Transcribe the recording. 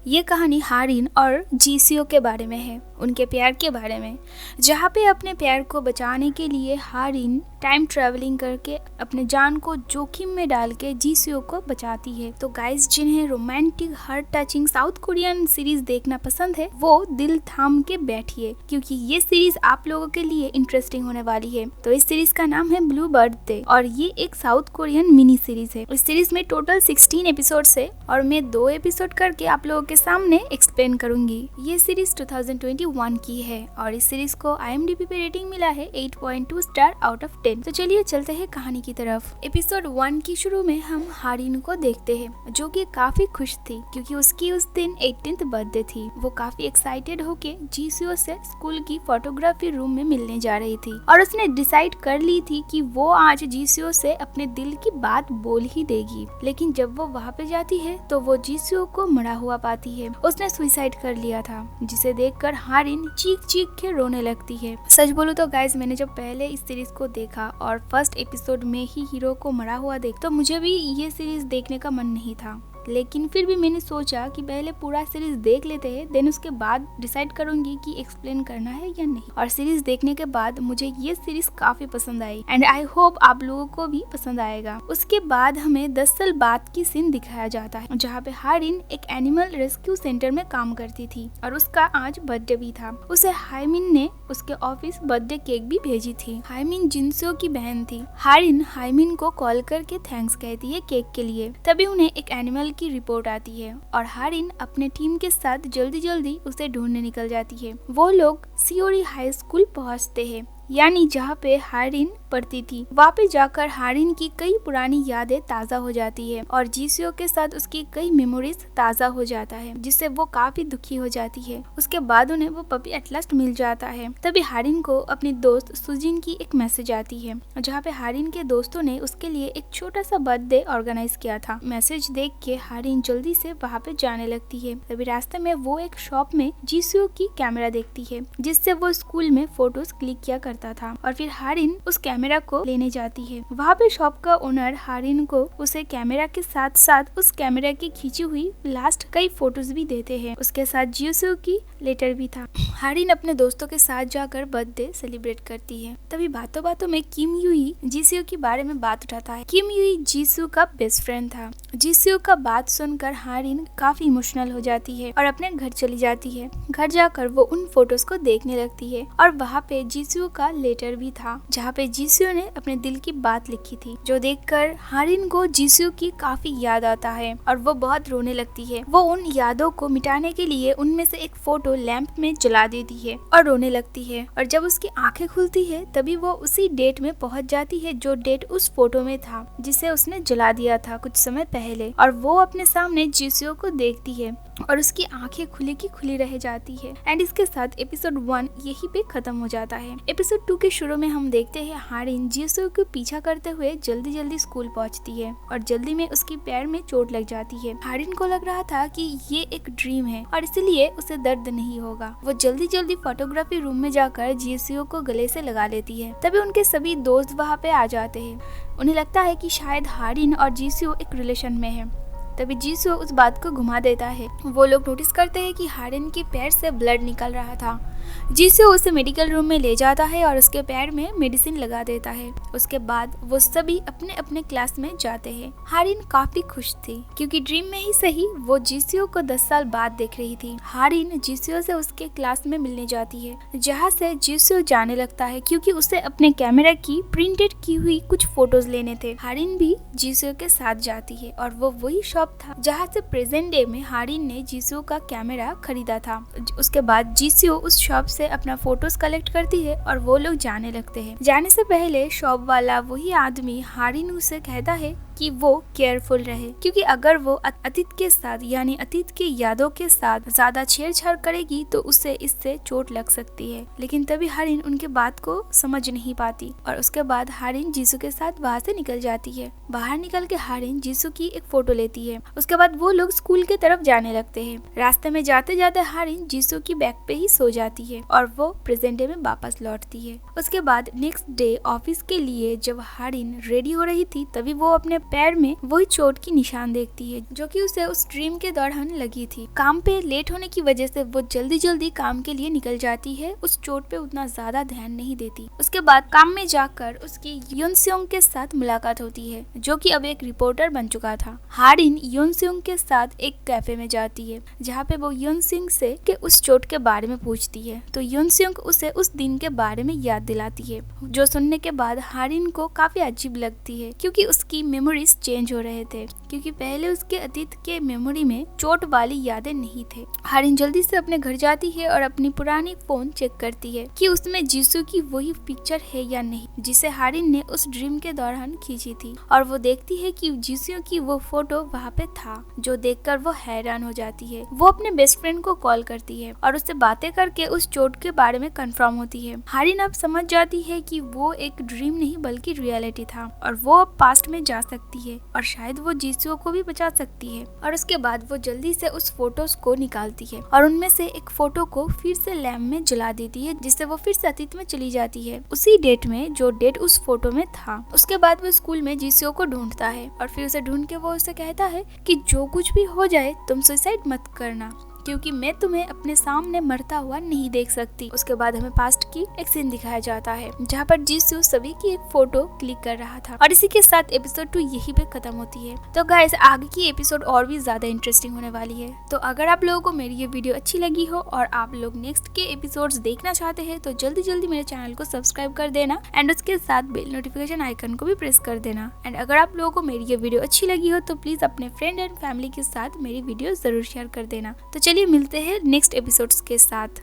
ये कहानी हारिन और जीसीओ के बारे में है, उनके प्यार के बारे में, जहाँ पे अपने प्यार को बचाने के लिए हारिन टाइम ट्रैवलिंग करके अपने जान को जोखिम में डाल के जीसीओ को बचाती है। तो गाइस, जिन्हें romantic heart touching south Korean series देखना पसंद है वो दिल थाम के बैठिए, क्योंकि ये सीरीज आप लोगों के लिए इंटरेस्टिंग होने वाली है। तो इस सीरीज का नाम है ब्लू बर्थडे और ये एक साउथ कोरियन मिनी सीरीज है। इस सीरीज में टोटल 16 एपिसोड है और मैं 2 एपिसोड करके आप लोगों के सामने एक्सप्लेन करूंगी। ये सीरीज 2021 की है और इस सीरीज को IMDb पे रेटिंग मिला है 8.2 स्टार आउट ऑफ 10। तो चलिए चलते हैं कहानी की तरफ। एपिसोड 1 की शुरू में हम हारिन को देखते हैं, जो कि काफी खुश थी क्योंकि उसकी उस दिन 18th बर्थडे थी। वो काफी एक्साइटेड होके जीसीओ से स्कूल की फोटोग्राफी रूम में मिलने जा रही थी और उसने डिसाइड कर ली थी कि वो आज जीसीओ से अपने दिल की बात बोल ही देगी। लेकिन जब वो वहाँ पे जाती है तो वो जीसीओ को मरा हुआ पाती है। उसने सुसाइड कर लिया था, जिसे देखकर हारिन चीख चीख के रोने लगती है। सच बोलूं तो गाइस, मैंने जब पहले इस सीरीज को देखा और फर्स्ट एपिसोड में ही हीरो को मरा हुआ देख तो मुझे भी ये सीरीज देखने का मन नहीं था। लेकिन फिर भी मैंने सोचा कि पहले पूरा सीरीज देख लेते हैं, देन उसके बाद डिसाइड करूंगी कि एक्सप्लेन करना है या नहीं। और सीरीज देखने के बाद मुझे ये सीरीज काफी पसंद आई एंड आई होप आप लोगों को भी पसंद आएगा। उसके बाद हमें 10 साल बाद की सीन दिखाया जाता है, जहाँ पे हारिन एक एनिमल रेस्क्यू सेंटर में काम करती थी और उसका आज बर्थडे भी था। उसे हाइमिन ने उसके ऑफिस बर्थडे केक भी भेजी थी। हाइमिन जिनसो की बहन थी। हारिन हाइमिन को कॉल करके थैंक्स कहती है केक के लिए। तभी उन्हें एक एनिमल की रिपोर्ट आती है और हारिन अपने टीम के साथ जल्दी जल्दी उसे ढूंढने निकल जाती है। वो लोग सियोरी हाई स्कूल पहुंचते हैं, यानी जहाँ पे हारिन पढ़ती थी। वहाँ पे जाकर हारिन की कई पुरानी यादें ताज़ा हो जाती है और जीसीओ के साथ उसकी कई मेमोरीज ताज़ा हो जाता है, जिससे वो काफी दुखी हो जाती है। उसके बाद उन्हें वो पपी एट लास्ट मिल जाता है। तभी हारिन को अपनी दोस्त सुजिन की एक मैसेज आती है, जहाँ पे हारिन के दोस्तों ने उसके लिए एक छोटा सा बर्थडे ऑर्गेनाइज किया था। मैसेज देख के हारिन जल्दी से वहाँ पे जाने लगती है। तभी रास्ते में वो एक शॉप में जीसीओ की कैमरा देखती है, जिससे वो स्कूल में फोटोज क्लिक किया करता था। और फिर हारिन उस कैमरा को लेने जाती है। वहाँ पे शॉप का ओनर हारिन को उसे कैमरा के साथ साथ उस कैमरा की खींची हुई लास्ट कई फोटोज भी देते हैं। उसके साथ जीसीओ की लेटर भी था। हारिन अपने दोस्तों के साथ जाकर बर्थडे सेलिब्रेट करती है। तभी बातों बातों में किम यूई जीसीओ के बारे में बात उठाता है। किम यूई जीसू का बेस्ट फ्रेंड था। जीसीओ का बात सुनकर हारिन काफी इमोशनल हो जाती है और अपने घर चली जाती है। घर जाकर वो उन फोटोज को देखने लगती है और वहाँ पे जीसीओ का लेटर भी था, जहाँ पे जीसीओ ने अपने दिल की बात लिखी थी, जो देखकर हारिन को जीसीओ की काफी याद आता है और वो बहुत रोने लगती है। वो उन यादों को मिटाने के लिए उनमें से एक फोटो लैंप में जला देती है और रोने लगती है। और जब उसकी आंखें खुलती है तभी वो उसी डेट में पहुंच जाती है जो डेट उस फोटो में था, जिसे उसने जला दिया था कुछ समय पहले। और वो अपने सामने जीसीओ को देखती है और उसकी आंखें खुली की खुली रह जाती है। एंड इसके साथ एपिसोड 1 यही पे खत्म हो जाता है। एपिसोड 2 के शुरू में हम देखते हैं हारिन जीसू को पीछा करते हुए जल्दी जल्दी स्कूल पहुंचती है और जल्दी में उसकी पैर में चोट लग जाती है। हारिन को लग रहा था कि ये एक ड्रीम है और इसलिए उसे दर्द नहीं होगा। वो जल्दी जल्दी फोटोग्राफी रूम में जाकर जीसीओ को गले से लगा लेती है। तभी उनके सभी दोस्त वहाँ पे आ जाते हैं। उन्हें लगता है कि शायद हारिन और जीसीओ एक रिलेशन में है। तभी जीसू उस बात को घुमा देता है। वो लोग नोटिस करते हैं कि हारिन के पैर से ब्लड निकल रहा था। जीसू उसे मेडिकल रूम में ले जाता है और उसके पैर में मेडिसिन लगा देता है। उसके बाद वो सभी अपने अपने क्लास में जाते हैं। हारिन काफी खुश थी क्योंकि ड्रीम में ही सही वो जीसू को 10 साल बाद देख रही थी। हारिन जीसू से उसके क्लास में मिलने जाती है, जहाँ से जीसू जाने लगता है क्योंकि उसे अपने कैमरा की प्रिंटेड की हुई कुछ फोटोज लेने थे। हारिन भी जीसू के साथ जाती है और वो वही शॉप था जहाँ से प्रेजेंट डे में हारिन ने जीसू का कैमरा खरीदा था। उसके बाद जीसू उस शॉप से अपना फोटोज कलेक्ट करती है और वो लोग जाने लगते हैं। जाने से पहले शॉप वाला वही आदमी हारिन से कहता है कि वो केयरफुल रहे, क्योंकि अगर वो अतीत के साथ यानी अतीत की यादों के साथ ज्यादा छेड़छाड़ करेगी तो उसे इससे चोट लग सकती है। लेकिन तभी हारिन उनके बात को समझ नहीं पाती और उसके बाद हारिन जीसू के साथ वहाँ से निकल जाती है। बाहर निकल के हारिन जीसू की एक फोटो लेती है। उसके बाद वो लोग स्कूल की तरफ जाने लगते हैं। रास्ते में जाते जाते हारिन जीसू की बैग पे ही सो जाती है और वो प्रेजेंट डे में वापस लौटती है। उसके बाद नेक्स्ट डे ऑफिस के लिए जब हारिन रेडी हो रही थी तभी वो अपने पैर में वही चोट की निशान देखती है जो कि उसे उस ड्रीम के दौरान लगी थी। काम पे लेट होने की वजह से वो जल्दी जल्दी काम के लिए निकल जाती है, उस चोट पे उतना ज्यादा ध्यान नहीं देती। उसके बाद काम में जाकर उसकी यूनसेयोंग के साथ मुलाकात होती है जो कि अब एक रिपोर्टर बन चुका था। हारिन यूनसेयोंग के साथ एक कैफे में जाती है जहाँ पे वो यूनसेयोंग से के उस चोट के बारे में पूछती है तो यूनसेयोंग उसे उस दिन के बारे में याद दिलाती है, जो सुनने के बाद हारिन को काफी अजीब लगती है क्योंकि उसकी मेमोरीज चेंज हो रहे थे, क्योंकि पहले उसके अतीत के मेमोरी में चोट वाली यादें नहीं थे। हारिन जल्दी से अपने घर जाती है और अपनी पुरानी फोन चेक करती है कि उसमें जीसू की वही पिक्चर है या नहीं जिसे हारिन ने उस ड्रीम के दौरान खींची थी, और वो देखती है कि जीसू की वो फोटो वहाँ पे था, जो देखकर वो हैरान हो जाती है। वो अपने बेस्ट फ्रेंड को कॉल करती है और उससे बातें करके उस चोट के बारे में कंफर्म होती है। हारिन अब समझ जाती है कि वो एक ड्रीम नहीं बल्कि रियलिटी था और वो अब पास्ट में जा सकती है और शायद वो जीसू को भी बचा सकती है। और उसके बाद वो जल्दी से उस फोटोज को निकालती है और उनमें से एक फोटो को फिर से लैम्प में जला देती है, जिससे वो फिर से अतीत में चली जाती है उसी डेट में जो डेट उस फोटो में था। उसके बाद वो स्कूल में जीसू को ढूंढता है और फिर उसे ढूंढ के वो उसे कहता है कि जो कुछ भी हो जाए तुम सुसाइड मत करना, क्योंकि मैं तुम्हें अपने सामने मरता हुआ नहीं देख सकती। उसके बाद हमें पास्ट की एक सीन दिखाया जाता है जहाँ पर जीसू सभी की एक फोटो क्लिक कर रहा था, और इसी के साथ एपिसोड 2 यहीं पे खत्म होती है। तो गाइस आगे की एपिसोड और भी ज्यादा इंटरेस्टिंग होने वाली है। तो अगर आप लोगों को मेरी ये वीडियो अच्छी लगी हो और आप लोग नेक्स्ट के एपिसोड्स देखना चाहते हैं तो जल्दी जल्दी मेरे चैनल को सब्सक्राइब कर देना एंड उसके साथ बेल नोटिफिकेशन आइकन को भी प्रेस कर देना। एंड अगर आप लोगों को मेरी ये वीडियो अच्छी लगी हो तो प्लीज अपने फ्रेंड एंड फैमिली के साथ मेरी वीडियो जरूर शेयर कर देना। तो चलिए मिलते हैं नेक्स्ट एपिसोड्स के साथ।